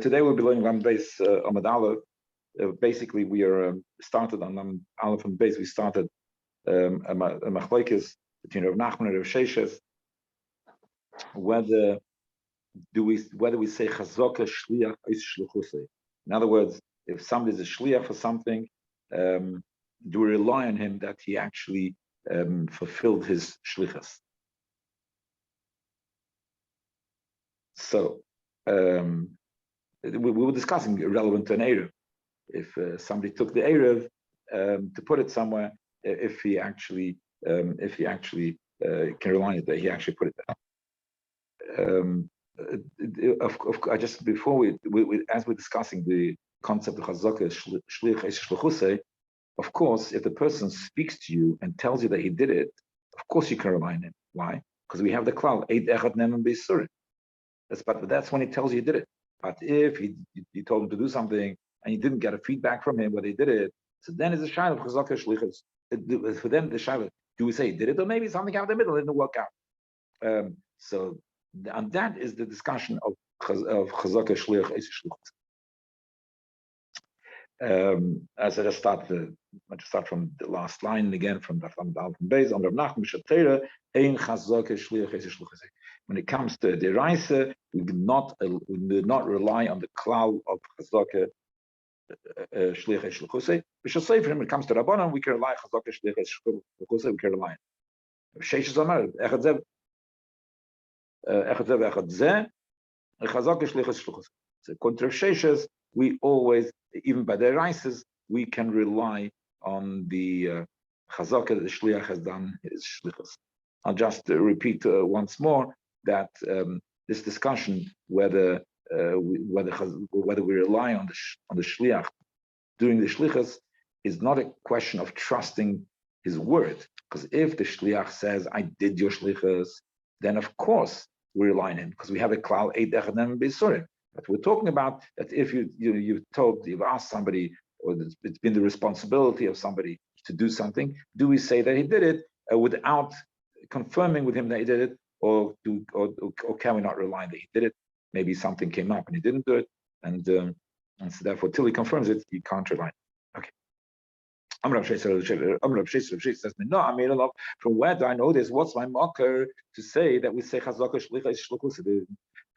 Today we'll be learning on base Amud Aleph. Basically, we are started on Aleph and base. We started a machlokes between Rav Nachman and Rav Sheshes. Whether we say chazaka shliach is shluchusei. In other words, if somebody is a shliach for something, do we rely on him that he actually fulfilled his shlichus? So we were discussing relevant to an Eruv. If somebody took the Eruv to put it somewhere, if he actually can rely on it that he actually put it there. I just before we as we're discussing the concept of chazaka shlich es shluchusei, of course, if the person speaks to you and tells you that he did it, of course you can rely on him. Why? Because we have the klal eid echad neman beisurim. But that's when he tells you he did it. But if you told him to do something and you didn't get a feedback from him whether he did it, so then it's a shayla of chazaka shlichus. For them, the shayla, do we say he did it, or maybe something out in the middle, it didn't work out. And that is the discussion of chazaka shlich es shluchus. As I just start from the last line again from the Alpha base on Rav Nachman Shatera ein chazaka shlich es shluchus. When it comes to the Reise, we do not rely on the cloud of chazaka shlich es shluchusei. We shall say for him when it comes to Rabbanan, we can rely on chazaka shlich es shluchusei. We can rely on. Sheish Zamar echad zev echad zeh chazaka shlich es shluchusei. So contra Sheishes, we always, even by the Reises, we can rely on the chazaka that the shliach has done his shlichus. I'll just repeat once more that this discussion whether we rely on the shliach doing the shlichus is not a question of trusting his word, because if the shliach says I did your shlichus, then of course we rely on him because we have a klal eid echad neman beisurim. But we're talking about that if you've asked somebody, or it's been the responsibility of somebody to do something, do we say that he did it without confirming with him that he did it, or can we not rely that he did it? Maybe something came up and he didn't do it, and so therefore, till he confirms it, you can't rely. Okay. Says, no, I made a lot. From where do I know this? What's my marker to say that we say chazaka shlicha shluchus?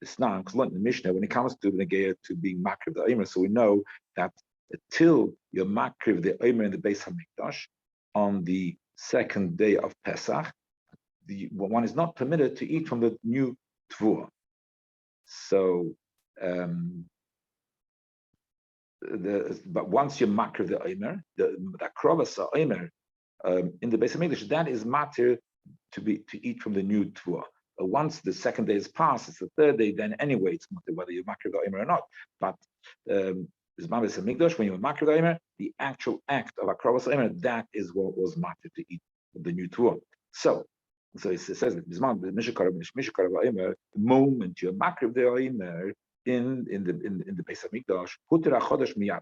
It's not because in the Mishnah when it comes to negaya to being makriv the Iyar, so we know that until you're makriv the Iyar in the Beis Hamikdash on the second day of Pesach, one is not permitted to eat from the new tvua. So, but once you makriv the Iyar, the akrovas Iyar in the Beis Hamikdash, that is matir to eat from the new tvua. Once the second day is passed, it's the third day. Then anyway, it's matir whether you makriv the Iyar or not. But when you makriv the Iyar, the actual act of akrovas Iyar, that is what was matir to eat the new tvua. So it says the moment you makriv the Iyar in the Beis Hamikdash, puter chodesh miyad.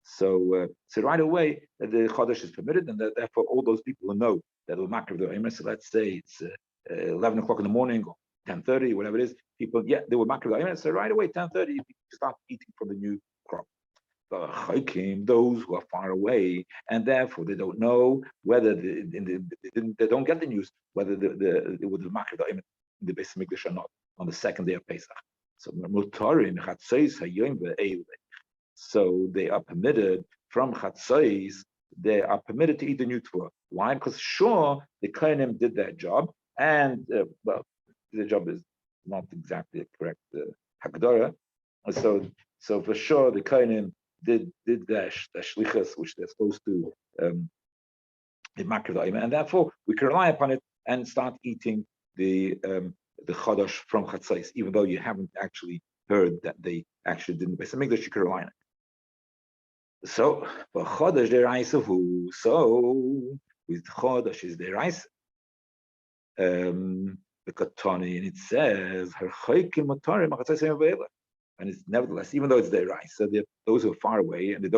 So right away the chodesh is permitted, and therefore all those people who know that will makriv the Iyar. So let's say it's 11 o'clock in the morning or 10:30, whatever it is. People, they were makriv the Iyar. So right away 10:30, you start eating from the new crop. The chaykim, those who are far away, and therefore they don't know whether they don't get the news whether it would be makriv the Iyar in the Beis Hamikdash or not on the second day of Pesach. So they are permitted from chatzos. They are permitted to eat the new tvua. Why? Because sure, the kohanim did their job, and the job is not exactly a correct hagdara. So for sure, the kohanim did their shlichus, which they're supposed to be makriv the Iyar, and therefore we can rely upon it and start eating the chodesh from chatzos, even though you haven't actually heard that they actually didn't. So make that you can rely on it. So for chodesh the Reise who? So with chodesh is the Reise. The Katani, and it says her chaykim motarim chatzos yom. And it's nevertheless, even though it's the Reise, so those who are far away and they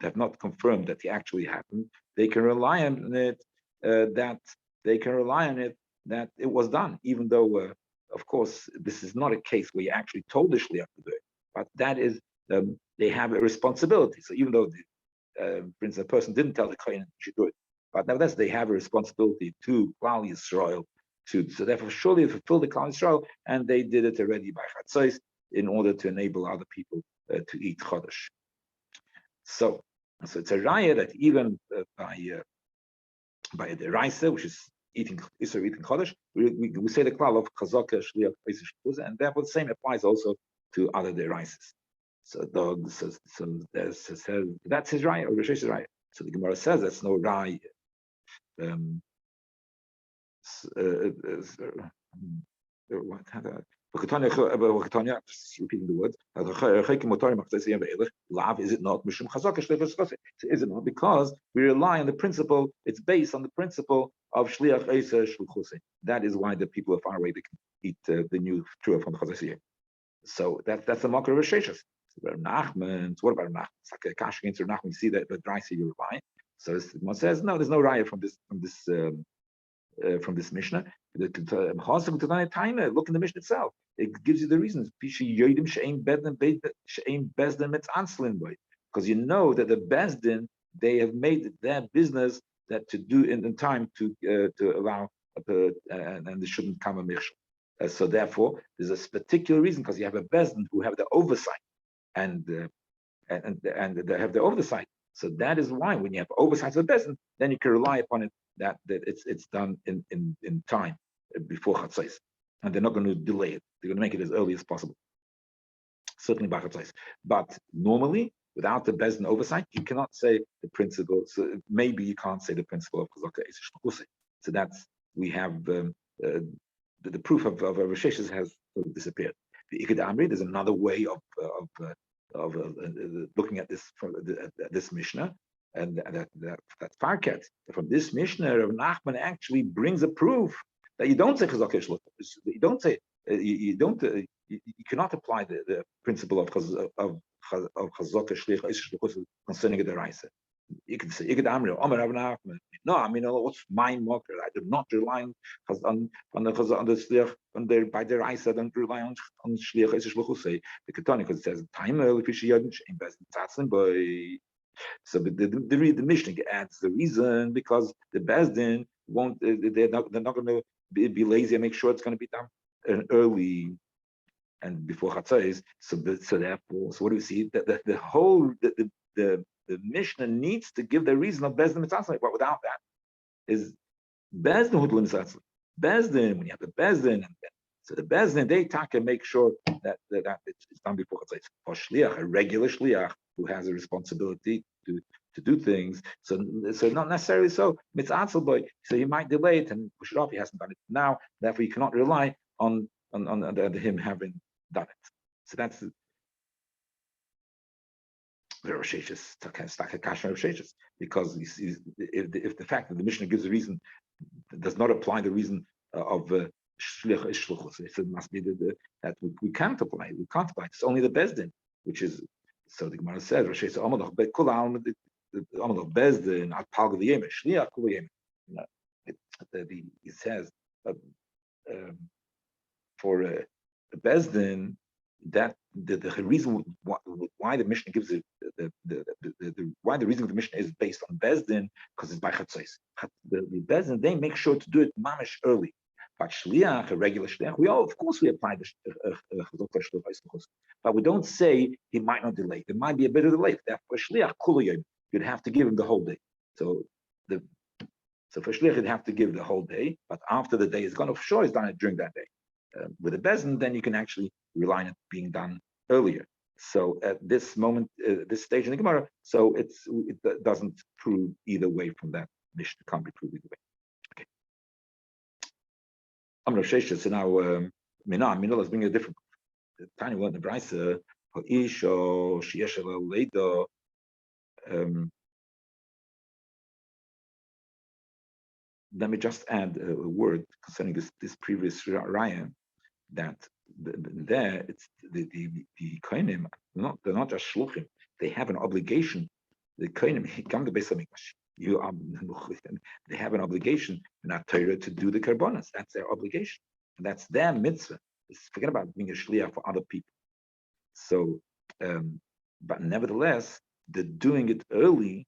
have not confirmed that it actually happened, they can rely on it. that it was done, even though, of course, this is not a case where you actually told the shliach to do it, but that is, they have a responsibility. So even though, for instance, a person didn't tell the kohen he should do it, but nevertheless, they have a responsibility to Klal Yisrael, so therefore surely fulfill the Klal Yisrael, and they did it already by Chatzos in order to enable other people to eat Chodesh. So it's a raya that even by the Raisa, which is eating Chodesh, we say the klal of Chazaka Shliach Shkuza, and therefore the same applies also to other deraises. So that's his raya, or Rishesh's raya. So the Gemara says that's no raya. Just repeating the words. Is it not? Is it not? Because we rely on the principle, it's based on the principle of Shliach Eiser Shluchuse. That is why the people are far away, they can eat the new trua from the Chazasiyah. So that's the Makar Risheshas. What about Nachman? It's like a cash against Nachman. You see that the dry sea you rely. So one says, no, there's no raya from this Mishnah. Look in the Mishnah itself. It gives you the reasons. Because you know that the Bezdin, they have made their business that to do in time to allow, and they shouldn't come a Mishal. So therefore, there's a particular reason, because you have a Bezdin who have the oversight, and they have the oversight. So that is why when you have oversight of the Bezdin, then you can rely upon it that it's done in time before Chatzos, and they're not going to delay it. They're going to make it as early as possible. Certainly by Chatzos. But normally, without the Bezdin oversight, you cannot say the principle. So maybe you can't say the principle of Chazaka Eish. So that's, we have the proof of Rishesh's has disappeared. The Ikad Amri, there's another way of looking at this Mishnah, and that's Parket. From this Mishnah, Rav Nachman actually brings a proof that you don't say Chazaka Eish. You don't say you cannot apply the principle of Chazaka Eish concerning the Raisa. You can say, no, I mean, what's my mocker? I do not rely on the Shliach, by the Raisa, I don't rely on Shliach Eish. The Ketani, because it says, time in Bezdin by. So the Mishnah adds the reason, because the Bezdin won't, they're not going to be lazy and make sure it's going to be done early and before Chatzos. So therefore, so what do we see? That the Mishnah needs to give the reason of Bezdin Mitzvah, but without that is Bezdin Hudl Mitzvah. Bezdin, when you have the Bezdin, so the Bezdin, they can make sure that it's done before Chatzos. For Shliach, a regular Shliach who has a responsibility to do things, so not necessarily so Mitzvah boy. So he might delay it and push it off. He hasn't done it now, therefore you cannot rely on him having done it. So that's the Rosheshes, because if the fact that the Mishnah gives a reason does not apply the reason of Shliach Ishluchus, it must be that we can't apply. We can't apply. It's only the Bezdin, which is, so the Gemara says, Rosheshes Amalach Bekula Amalach Bezdin Atpal G'Yem Shliach K'Yem. It says for Bezdin, that the reason why the Mishnah gives it, why the reason of the Mishnah is based on Bezdin, because it's by Chatzos. The Bezdin, they make sure to do it mamish early. But Shliach, a regular Shliach, of course we apply the but we don't say he might not delay. There might be a bit of delay. For Shliach Kuliyim, you'd have to give him the whole day. So for Shliach, you'd have to give the whole day, but after the day is gone, for sure he's done it during that day. With a Bezdin, then you can actually rely on it being done earlier. So at this moment, this stage in the Gemara, so it doesn't prove either way from that. Mishnah can't be proved either way. Okay. I'm Rav Sheshes, so now Mina, let's bring a different. Tiny one, the Brisa, Isho, Shieshel Leido. Let me just add a word concerning this previous Ryan, that there it's the kohenim, they're not just shluchim, they have an obligation. The kohenim come to Beis Hamikdash. You they have an obligation in our Torah to do the karbonas. That's their obligation, and that's their mitzvah. Forget about being a shliach for other people. So, but nevertheless, the doing it early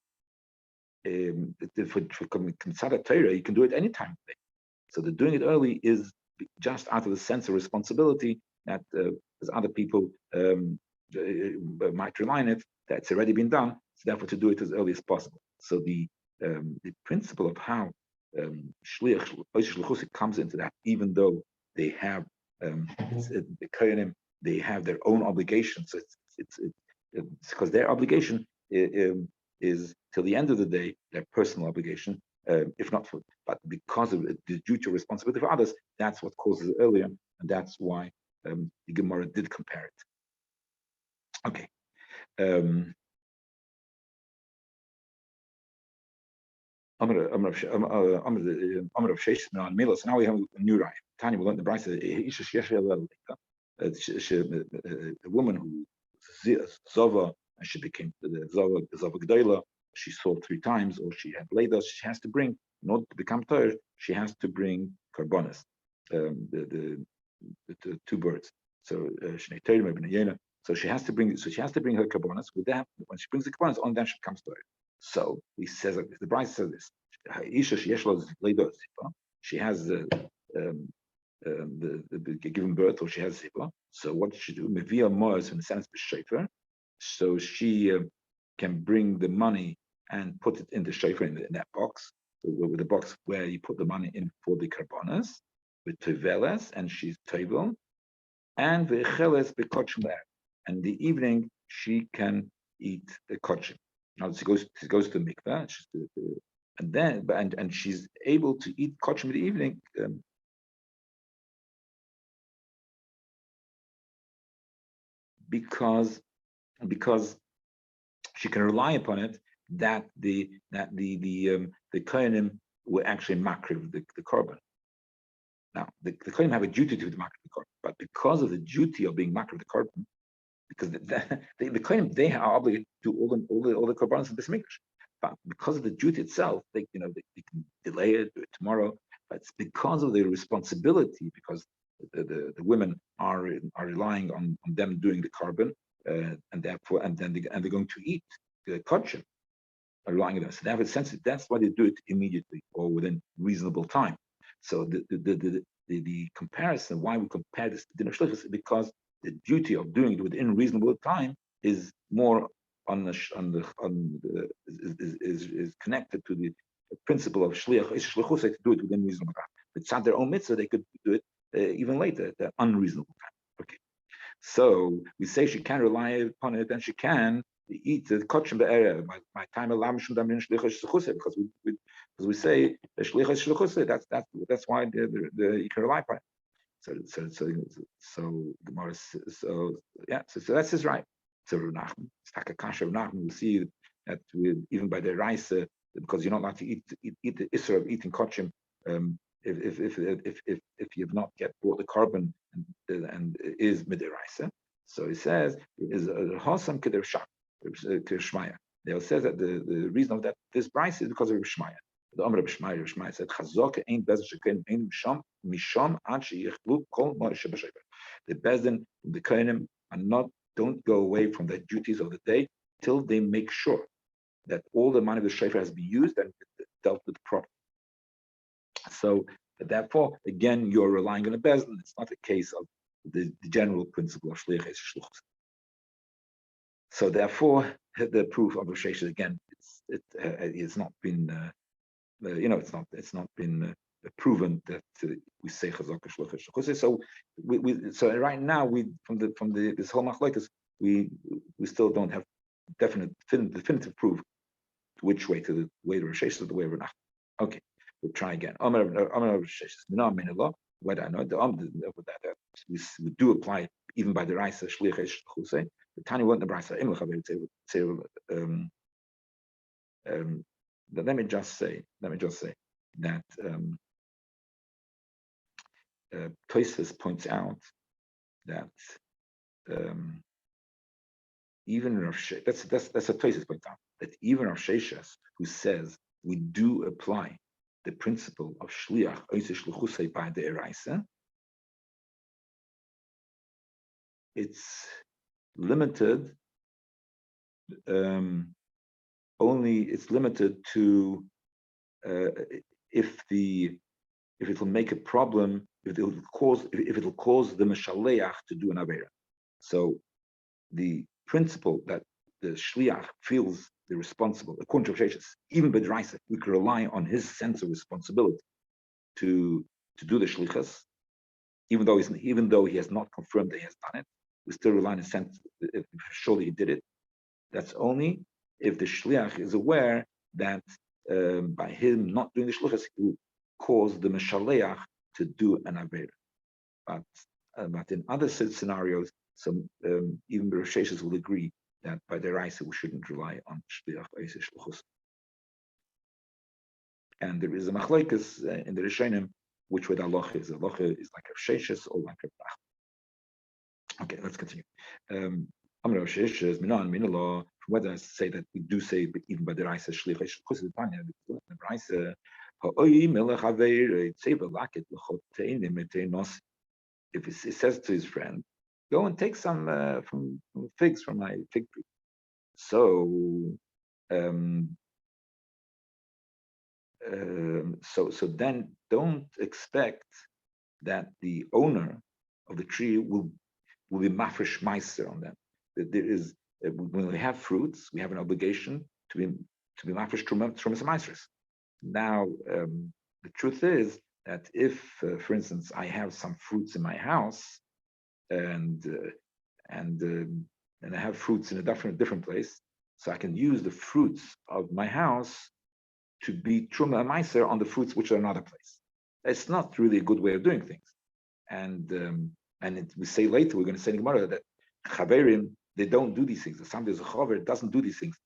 for Kinsada Torah, you can do it any time of day. So the doing it early is just out of the sense of responsibility that as other people might rely on it, that's already been done. So therefore, to do it as early as possible. So the principle of how shliach comes into that, even though they have the kohanim, they have their own obligations. So it's because their obligation is till the end of the day their personal obligation, if not for, but because of the duty or responsibility for others, that's what causes it earlier, and that's why the Gemara did compare it. Okay. So now we have a new raya. Tanya, we learned the Brisa. A woman who Zova, and she became Zova G'dayla. She sold 3 times, or she had laid us. She has to bring, in order to become Torah, she has to bring karbonas, the 2 birds. So so she has to bring her karbonas. With that, when she brings the karbonas, on that she becomes Torah. So he says, the Bride says this: she has the given birth, or she has ziba. So what does she do? Mevia moas in the sense b'shofar. So she can bring the money and put it in the shofar, in that box, with the box where you put the money in for the karbonas, with tevelas, and she's table, and v'cheles b'kochim. And the evening she can eat the kochim. Now she goes to the mikveh, and then and she's able to eat kochim in the evening. Because she can rely upon it that the kohanim will actually makriv the korban. Now the kohanim have a duty to the makriv the korban, but because of the duty of being makriv the korban, because the kohanim, they are obligated to do all the korbanos in this mikdash, but because of the duty itself, they can delay it, do it tomorrow. But it's because of their responsibility, because the women are relying on them doing the korban, and therefore, and they're going to eat the kochim, relying on them. So they have a sense that that's why they do it immediately or within reasonable time. So the comparison, why we compare this to din of shlichus, is because the duty of doing it within reasonable time is more is connected to the principle of shliach shlichus, to do it within reasonable time. But it's not their own mitzvah; they could do it even later, at unreasonable time. Okay, so we say she can rely upon it, and she can eat the kochim be'erev. My time allows because we say shlichus shlichus. That's why you can rely upon it. So the Morris. So that's his right. So Rav Nachman, Takakasha Rav Nachman, we see that even by the rice, because you're not allowed to eat the issur of eating kochim, if you've not yet brought the korban and is midiraisa. So he says is Hosam Keder Shmaya. He says that the reason of that this price is because of Shmaya. The Amr of Shmaya said Chazok ain't bez shekin ain't misham ad sheyichlu kol ma'aseh b'shayfer. The bezdin, the kohanim, don't go away from their duties of the day till they make sure that all the money of the shayfer has been used and dealt with properly. So therefore, again, you're relying on a bezdin. It's not a case of the general principle of shliach shluchos. So therefore, the proof of Rosh again, it's not been. It's not been proven that we say chazak shluchos. So right now from this whole machlokes we still don't have definitive proof which way, to the way to Rosh or the way of Renach. Okay, we'll try again. What I know that we do apply even by the Raisa shliach shluchos. The Tanya went the Brisa. Let me just say that Tosfos points out that even Rav that's a Tosfos points out that even Rav Sheshes, who says we do apply the principle of shliach oisei shluchusei by the eraisa. It's limited. It's limited to if it will make a problem, if it will cause the meshaleach to do an avera. So the principle that the shliach feels the responsible, according to Sheshes, even b'draisa, we can rely on his sense of responsibility to do the shlichus, even though he has not confirmed that he has done it. We still rely on his sense, surely he did it. That's only if the shliach is aware that by him not doing the shlichus, he will cause the meshaleach to do an avera. But in other scenarios, even the Risheshis will agree that by the Raisa we shouldn't rely on shliach oisei shluchus. And there is a machlokes in the Rishonim which way the halacha is. The halacha is like Risheshis or like Rabbi. Okay, let's continue. Amar Risheshis minan minala. Whether I say that we do say even by the Raisa shliach oisei shluchus the Tanya the Raisa ha'oi melech haver tzeva laket l'chotein metenos. If it says to his friend, go and take some from figs from my fig tree. So then don't expect that the owner of the tree will be mafresh meiser on them. There is when we have fruits, we have an obligation to be mafresh trumas meisers. Now the truth is that if, for instance, I have some fruits in my house, and I have fruits in a different place, so I can use the fruits of my house to be truma meiser on the fruits which are another place. It's not really a good way of doing things. And we say later, we're going to say in Gemara that chaverim, they don't do these things. Sometimes a chaver doesn't do these things.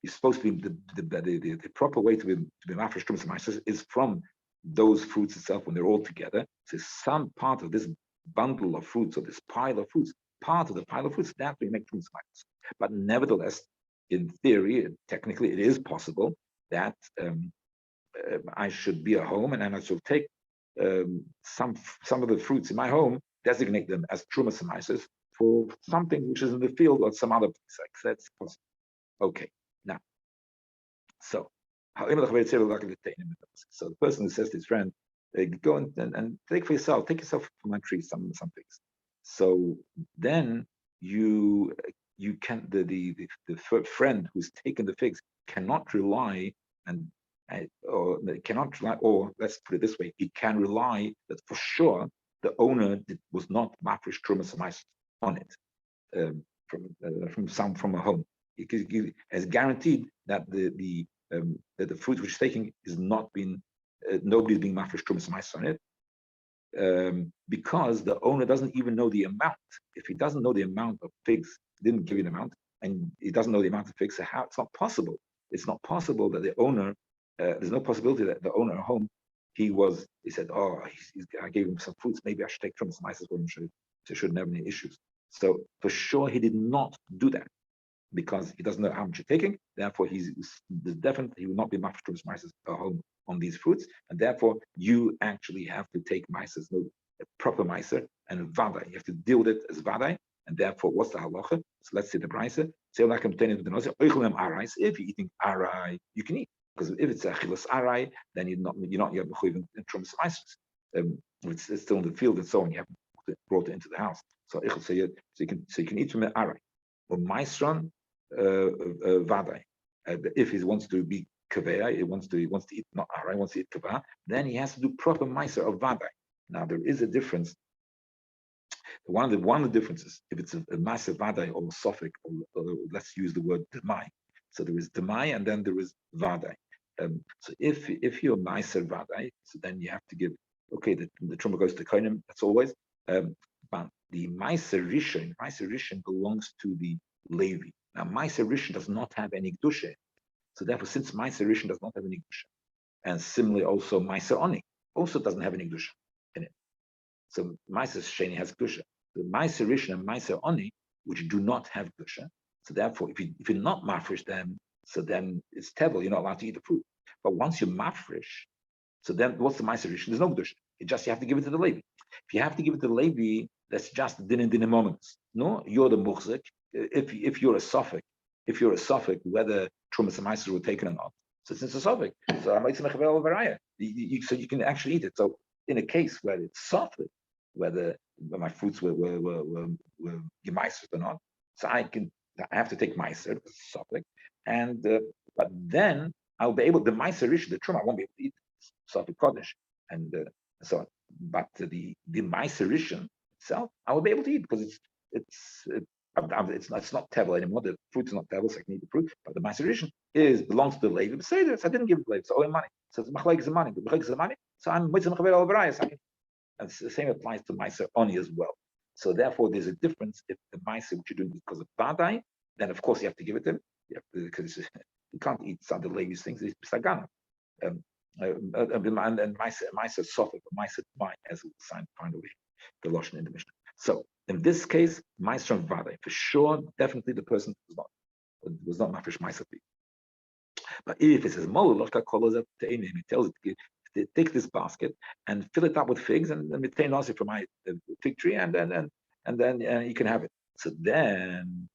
It's supposed to be the proper way to be mafresh truma meiser is from those fruits itself when they're all together. So some part of this bundle of fruits or this pile of fruits, part of the pile of fruits, that we make truma meiser. But nevertheless, in theory, technically, it is possible that I should be at home and I should take some of the fruits in my home, designate them as truma meisers for something which is in the field or some other place. Like that's possible. Okay, now, so the person who says to his friend, go and take yourself from my tree some things. So then you can the friend who's taken the figs cannot rely or let's put it this way, he can rely that for sure the owner was not mafresh trumas meisers on it from a home. He has guaranteed that the fruit which is taking is not being nobody's being mafresh trumas meisers on it, because the owner doesn't even know the amount. If he doesn't know the amount of figs, didn't give you an amount, and he doesn't know the amount of figs, so how it's not possible. It's not possible that the owner. There's no possibility that the owner at home, he said, oh, I gave him some fruits. Maybe I should take trumas meisers for him. So he shouldn't have any issues. So for sure he did not do that, because he doesn't know how much you're taking. Therefore, he's definitely he will not be mafresh trumas meisers at home on these fruits, and therefore you actually have to take meisers, a proper meiser and vadai. You have to deal with it as vadai, and therefore what's the halacha? So let's say the brisa. If you're eating arai, you can eat, because if it's a chilas arai, then you're not yet mechuyev in trumas meisers. It's still in the field and so on. You haven't brought it into the house. So you can eat from an arai or meisron vadai. If he wants to be kaveh, he wants to eat not arai, wants to eat kaveh, then he has to do proper meiser of vadai. Now there is a difference. One of the differences, if it's a meiser vadai or a suffix, or let's use the word demai. So there is demai and then there is vadai. So if you're meiser vadai, so then you have to give. Okay, the truma goes to kohanim. That's always. But the meiser rishon belongs to the Levi. Now meiser rishon does not have any kedusha. So therefore, since meiser rishon does not have any kedusha, and similarly also meiser oni also doesn't have any kedusha in it. So meiser sheni has kedusha. The meiser rishon and meiser oni, which do not have kedusha. So therefore, if you're not mafresh them, so then it's tevel. You're not allowed to eat the fruit. But once you're mafresh, so then what's the Meiser Rishon? There's no Gdush. You have to give it to the Levi. If you have to give it to the Levi, that's just din moments. No, you're the Muchzik. If you're a Suffolk, whether Trumas and Meiser were taken or not. So since it's a Suffolk, so so you can actually eat it. So in a case where it's Suffolk, whether my fruits were Gemeiser or not, so I have to take Meiser, Suffolk, and but then I'll be able, the Meiser Rishon, the Truma, I won't be able to eat Safek Kodesh and so on. But the Meiser Rishon itself, I will be able to eat because it's not tevel anymore. The fruit is not tevel, so I can eat the fruit. But the Meiser Rishon belongs to the Levi. So I didn't give it to the Levi, so I owe him money. So it's machlek is the money. The machlek is the money. So I'm mitzvah mechaber al barayas. And the same applies to Meiser Oni as well. So therefore, there's a difference. If the Meiser which you're doing because of Vadai, then of course you have to give it to him. Because you can't eat some of the Levi's things. It's sagana. And Meiser Sofik, Meiser Mai, as we find away the Lashon in the Mishnah. So in this case, Meiser and Vadai, for sure, definitely the person was not Mafresh Meiser. But if it says Mo, Loshka Kolos at Teinim, he tells it, take this basket and fill it up with figs and retain also from my fig tree, and then you can have it. So then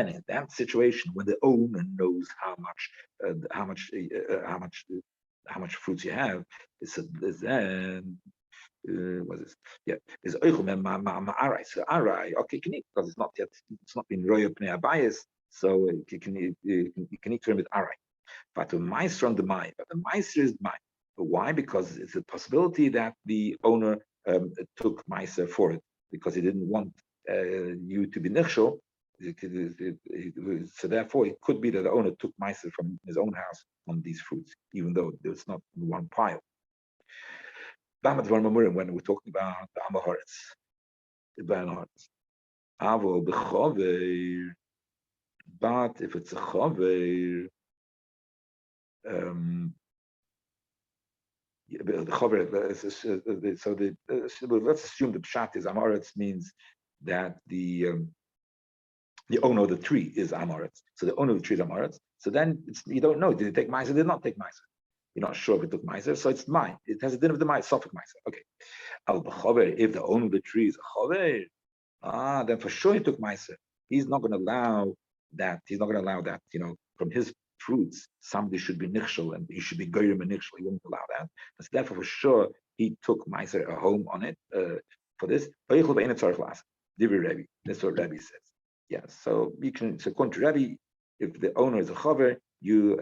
in that situation, when the owner knows how much fruits you have, then what is this? Yeah, is arai. So arai, okay, can eat because it's not been royal pnei abayis, so you can eat from with arai. But the meiser on the mai, but the meiser is mai. Why? Because it's a possibility that the owner took meiser for it because he didn't want you to be nichshel. So therefore, it could be that the owner took meiser from his own house on these fruits, even though it's not in one pile. When we're talking about the Amahoretz, the Amahoretz, but if it's a chover, let's assume the pshat is Amaretz means that the owner of the tree is Amaretz. So the owner of the tree is Amaretz. So then you don't know, did he take Meiser? Did not take Meiser. You're not sure if it took Meiser, so it's mine. It has a din of the Meiser, Sofik Meiser. Okay. If the owner of the tree is a chover, then for sure he took Meiser. He's not going to allow that. He's not going to allow that, from his fruits, somebody should be nichshel and he should be goyim and nichshel. He won't allow that. So therefore, for sure, he took Meiser a home on it for this. That's what Rabbi says. Yeah, so you can. So according to Rabbi, if the owner is a chaver, you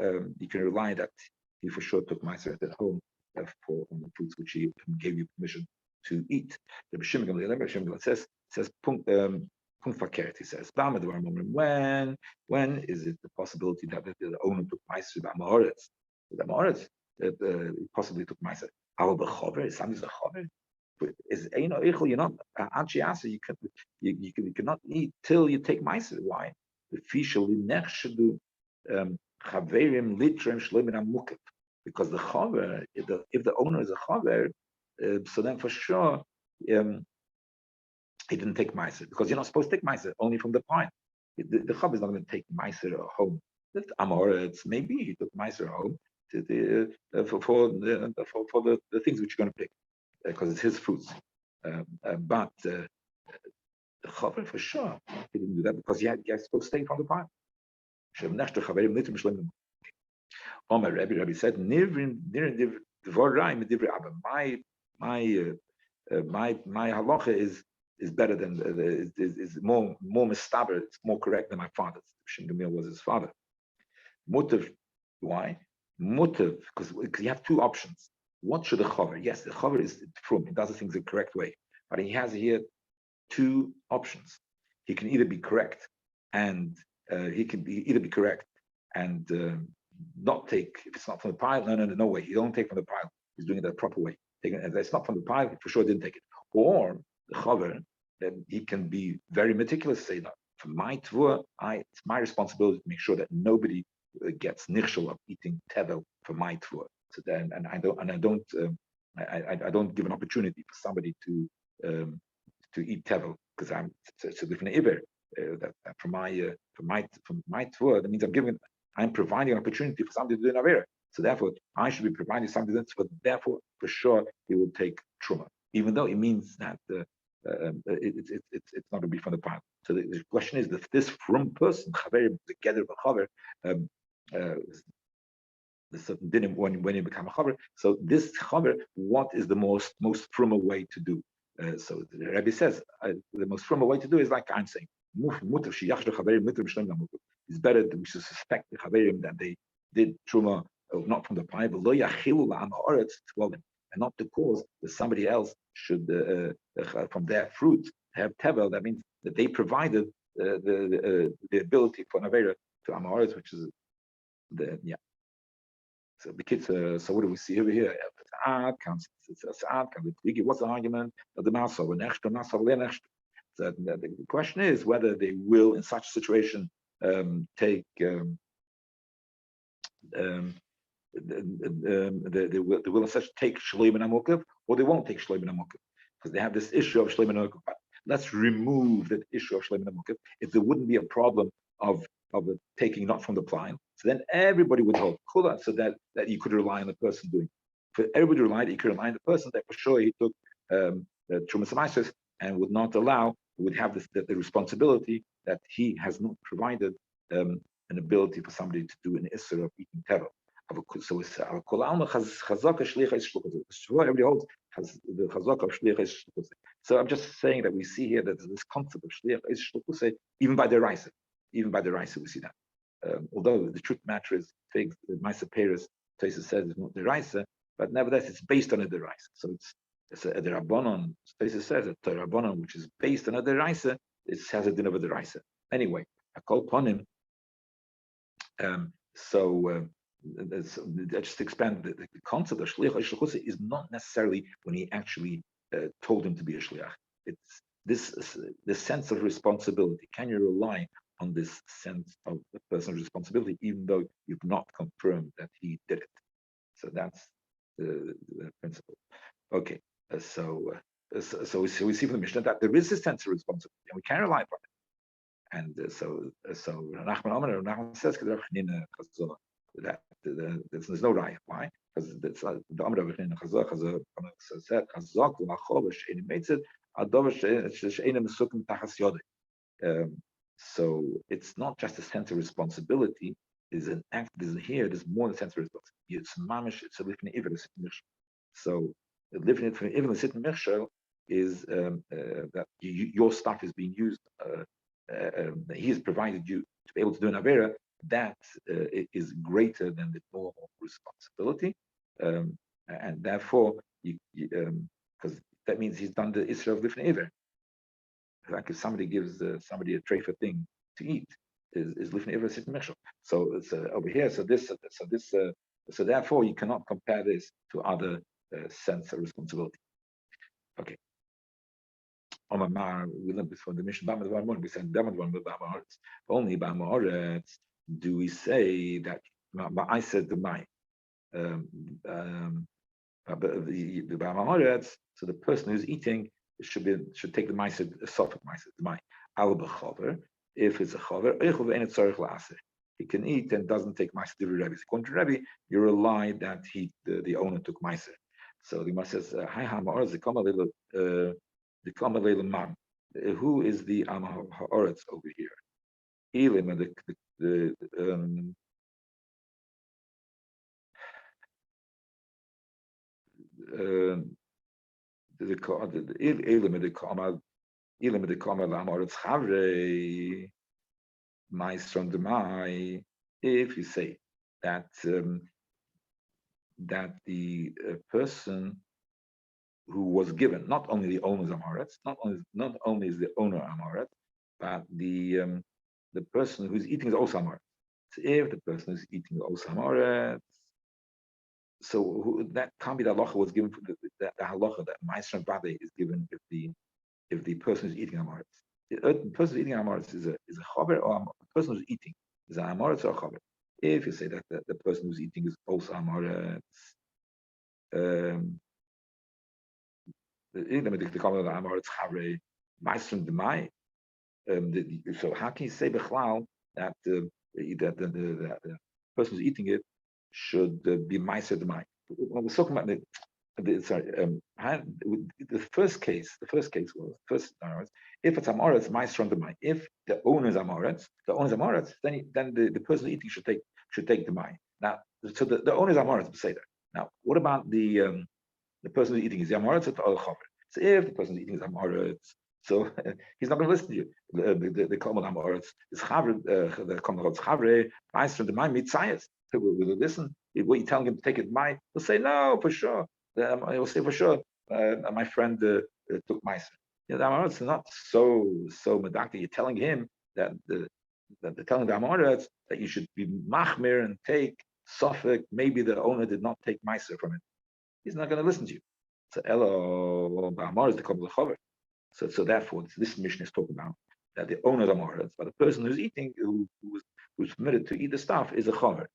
can rely that he for sure took Meiser at home for on the fruits which he gave you permission to eat. The B'Shim says he says, when is it the possibility that the owner took Meiser by Mahoretz? The Mahoretz possibly took Meiser. How the Chover? Somebody's a Chover. Is you're not Anchiasa. You cannot eat till you take Meiser. Why? The officially nechshedu chaverim litrem shleimin amukif. Because the Chover, if the owner is a Chover, so then for sure. He didn't take Meiser because you're not supposed to take Meiser only from the pine. The Chab is not going to take Meiser home. That Amoretz, maybe he took Meiser home for the things which you're going to pick because it's his fruits. But the Chaver for sure he didn't do that because you're supposed to stay from the pine. Rabbi said, my halacha is better than is more mistaber. It's more correct than my father's. Shem Gamil was his father. Mutav, why? Mutav, because you have two options. What should the chaver? Yes, the chaver is from. He does the things the correct way, but he has here two options. He can either be correct and not take if it's not from the pile. No way. He don't take from the pile. He's doing it the proper way. If it's not from the pile, he for sure didn't take it. Or the chaver, then he can be very meticulous. Say that for my tvua, it's my responsibility to make sure that nobody gets nichshel of eating tevel for my tvua. So then, I don't give an opportunity for somebody to eat tevel because it's a different iver. That from my tvua, that means I'm providing an opportunity for somebody to do an avera. So therefore, I should be providing something that's, but therefore, for sure, he will take truma, even though it means that it's not going to be from the pile. So the question is, if this from person, together with chaver, the certain dinim when you become a chaver. So this chaver, what is the most fruma way to do? So the Rabbi says the most fruma way to do is like I'm saying. It's better that we should suspect the chaverim that they did truma not from the pie, but and not to cause that somebody else should from their fruit have tevel. That means that they provided the ability for an avera to amaretz, which is the So the kids. So what do we see over here? What's the argument of the masa? So the question is whether they will, in such a situation, take they will in such take shleim and amukav, or they won't take shleim and amukav, because they have this issue of shleim and amukav. Let's remove that issue of shleim and amukav. If there wouldn't be a problem of taking not from the plant, so then everybody would hold kula, so that you could rely on the person doing. For everybody relied, you could rely on the person that for sure he took trumas amaises and would not allow, would have the responsibility that he has not provided an ability for somebody to do an isser of eating tevel. So it's kol alma chazaka shlichas shluchos. Everybody holds has the chazaka of shlichas shluchos. So I'm just saying that we see here that this concept of shlichas shluchos, even by the Raisa, we see that. Although the truth matter is figs, the Maisa Paris, Tosa says it's not the Raisa, but nevertheless it's based on a deraisa. So it's a derabanan. Tosa says a derabanan which is based on a deraisa. It has a din of a deraisa. Anyway, I call upon him. Just expand the concept of shliach is not necessarily when he actually told him to be a shliach. It's this sense of responsibility. Can you rely on this sense of the person's responsibility, even though you've not confirmed that he did it? So that's the principle. Okay, so we see from the Mishnah that there is a sense of responsibility, and we can rely upon it. And so Nachman says that there's no raya. Why? Because the Amr of Chazak said Chazak v'achol she'enim meitzed adover she'enim mesukim tachas yodei. So it's not just a sense of responsibility. There's an act. There's more than a sense of responsibility. It's mamish. It's a lifnei iver l'sitten michshel. So lifnei iver l'sitten michshel is that your stuff is being used. He has provided you to be able to do an avera that is greater than the normal responsibility, and therefore, because that means he's done the isra of lifnei iver. Like if somebody gives somebody a tray for thing to eat, is lifnei iver sit mechshel. So it's over here. So therefore, you cannot compare this to other sense of responsibility. Okay. We learned before the mission. We said only by Ma'aretz do we say that. I said the my the Ma'aretz. So the person who's eating should take the ma'aser, a soft ma'aser, the my al b'chaver. If it's a chaver, he can eat and doesn't take ma'aser. According to Rabbi, you rely that the owner took ma'aser. So the Gemara says, "Hi Ma'aretz who is the Ha'aretz over here? Elim and the if you say that that the person who was given, not only the owner's amaretz, not only is the owner amaretz, but the person who's eating is also amaretz. So if the person who's eating is also amaretz, so that can't be the halacha was given. The halacha that ma'aser bade is given if the person who's eating amaretz. The person who's eating amaretz is a chaver, or the person who's eating is an amaretz or a chaver. If you say that the person who's eating is also amaretz. So how can you say bechlal that the person who's eating it should be meiser d'mai. When we're talking about the first case was if it's amoretz meiser on d'mai. If the owner is amoretz, then the person eating should take the mai. Now, so the owner is amoretz, say that. Now, what about the person who's eating? Is the amoretz or the chaver? So if the person who's eating is amoretz, so he's not going to listen to you. The Kalman amoretz is chaver. The Kalman chaver meiser on d'mai mitzayas. Will listen? What you telling him to take it, he'll say no for sure. He'll say for sure. My friend took meiser. The Amoritz is not so medactic. You're telling him that they're telling the Amoritz that you should be machmir and take suffix. Maybe the owner did not take meiser from it. He's not going to listen to you. So elo Amoritz the chaver. So therefore, this mission is talking about that the owner of Amoritz, but the person who's eating, who's permitted to eat the stuff, is a chaver.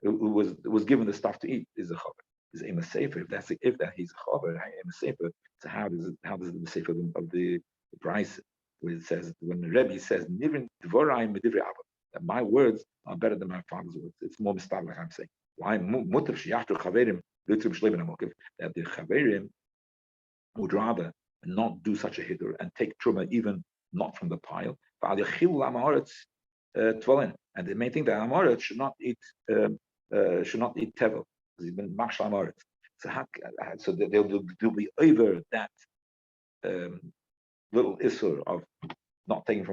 Who was given the stuff to eat is a chaver. Is a Masechta. If that he's a chaver, a Masechta. So how does the Masechta of the price where it says when the Rabbi says nivin dvorayim medivri abba, that my words are better than my father's words. It's more mistab like I'm saying. Why mutar sheyachtu chaverim l'trim shleiben hamokiv, that the chaverim would rather not do such a hidur and take truma even not from the pile. And the main thing that Amoritz should not eat tevel. He's been mashal Amoritz. So they'll be over that little issur of not taking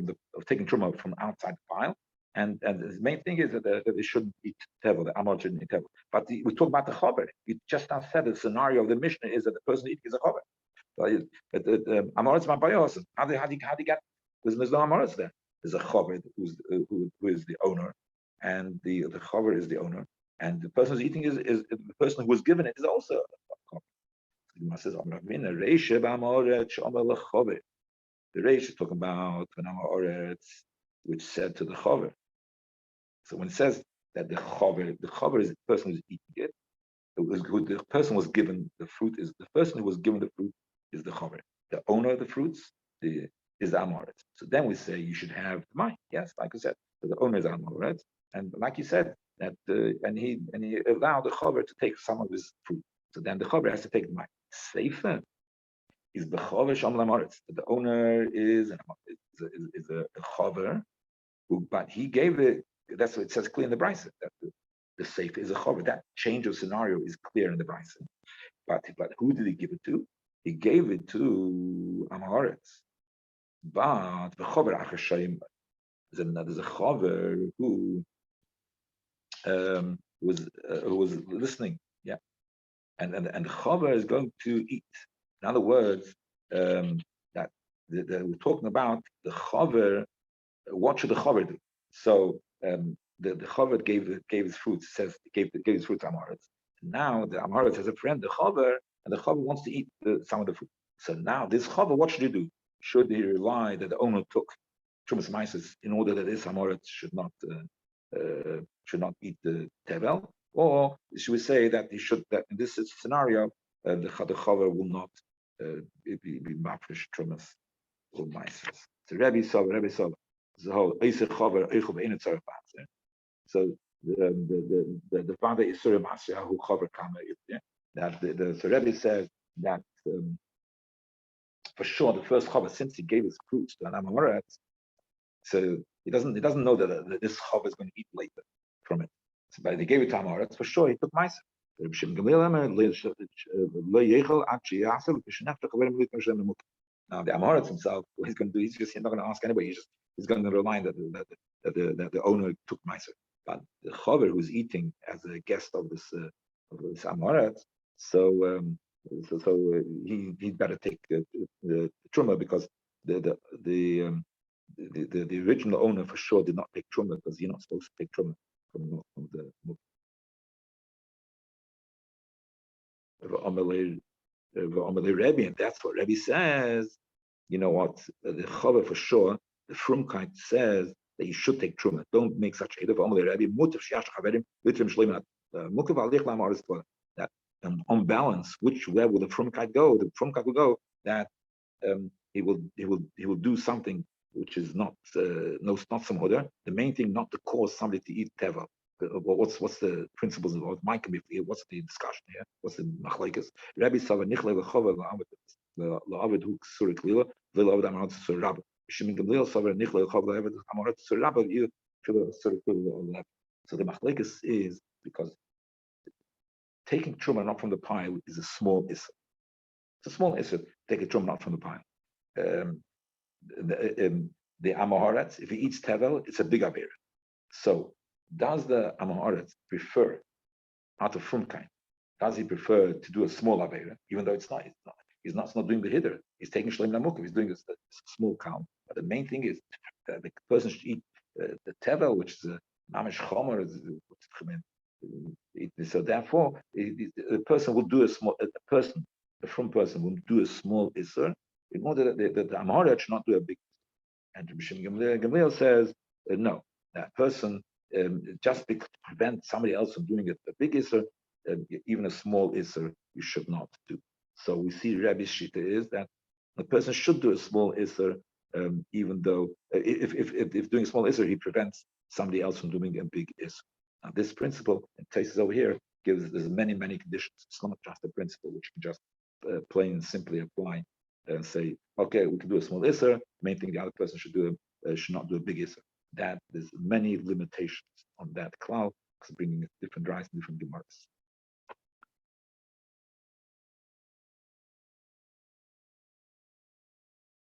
taking truma from outside the pile. And the main thing is that they shouldn't eat tevel. The Amoritz shouldn't eat tevel. But we talk about the chaver. We just now said the scenario of the Mishnah is that the person eating is a chaver. Amoritz mabayos. How do you get? There's no Amoritz there. There's a chaver who is the owner, and the chaver is the owner, and the person who's eating is the person who was given it is also a chaver. The Reish is talking about when Amoritz, which said to the chaver. So when it says that the chaver is the person who's eating it, the person was given the fruit is the person who was given the fruit is the chaver. The owner of the fruits is the Amoritz. So then we say you should have the mai. Yes, like I said, so the owner is Amoritz, and like you said that and he allowed the chaver to take some of his fruit. So then the chaver has to take the mai. Seifa is the chaver sham Amoritz. The owner is a chaver, but he gave it. That's what it says clear in the brisa that the seifa is a chaver. That change of scenario is clear in the brisa. But who did he give it to? He gave it to Amoritz. But the chaver achashayim, there's a chaver who was listening, yeah, and the chaver is going to eat. In other words, that we're talking about the chaver. What should the chaver do? So the chaver gave his fruits. Says gave his fruits to Amoritz. Now the Amoritz has a friend, the chaver, and the chaver wants to eat some of the fruit. So now this chaver, what should he do? Should he rely that the owner took trumas meises in order that this Amoritz should not eat the tevel, or should we say that that in this scenario the chaver will not be mafresh trumas or meises? So Rabbi saw the whole eise chaver eichel be'enet tzarech ba'atzeh. So the father is Surah Masya who chaver kama. That the Rabbi says that. For sure, the first chaver, since he gave his fruits to an Amoritz, so he doesn't know that this chaver is going to eat later from it. So, but he gave it to Amoritz, for sure he took meiser. Now the Amoritz himself, what he's going to do, he's not going to ask anybody. He's going to rely that the owner took meiser. But the chaver who's eating as a guest of this Amoritz, so he'd better take the truma because the original owner for sure did not take truma because you're not supposed to take truma from the Rabbi, and that's what Rabbi says. You know what? The chaver for sure, the frumkeit says that you should take truma. Don't make such a Rabbi. That on balance, where will the frumkeit go? The frumkeit will go that he will do something which is not some order. The main thing not to cause somebody to eat tevel. what's the principles involved? What's the discussion here? What's the machlekes? Rabbi Sava nichle lechova la'avid hu ksura klila v'la'avid amarat ksura rabba. Shimon Gamliel Sava nichle lechova la'avid amarat ksura rabba v'yu ksura klila. So the machlekes is because taking truma not from the pile is a small issue. It's a small issue. Take a truma not from the pile. The Amoharetz, if he eats tevel, it's a big avera. So, does the Amoharetz prefer out of frumkain? Does he prefer to do a small avera, even though it's not? He's not doing the hitter. He's taking shlem namuk. He's doing a small count. But the main thing is the person should eat the tevel, which is a mamish chomer. So therefore, the person will do a frum person will do a small isser in order that the Amoharetz should not do a big. And Gamliel says, no, that person, just to prevent somebody else from doing a big Isser, even a small Isser, you should not do. So we see Rabbi's Shita is that the person should do a small Isser, even though, if doing a small Isser, he prevents somebody else from doing a big Isser. Now, this principle, in cases over here, there's many, many conditions. It's not just a principle which you can just plain and simply apply and say, okay, we can do a small Isser. Main thing the other person should not do a big Isser. That there's many limitations on that cloud because bringing different rights and different gemaras.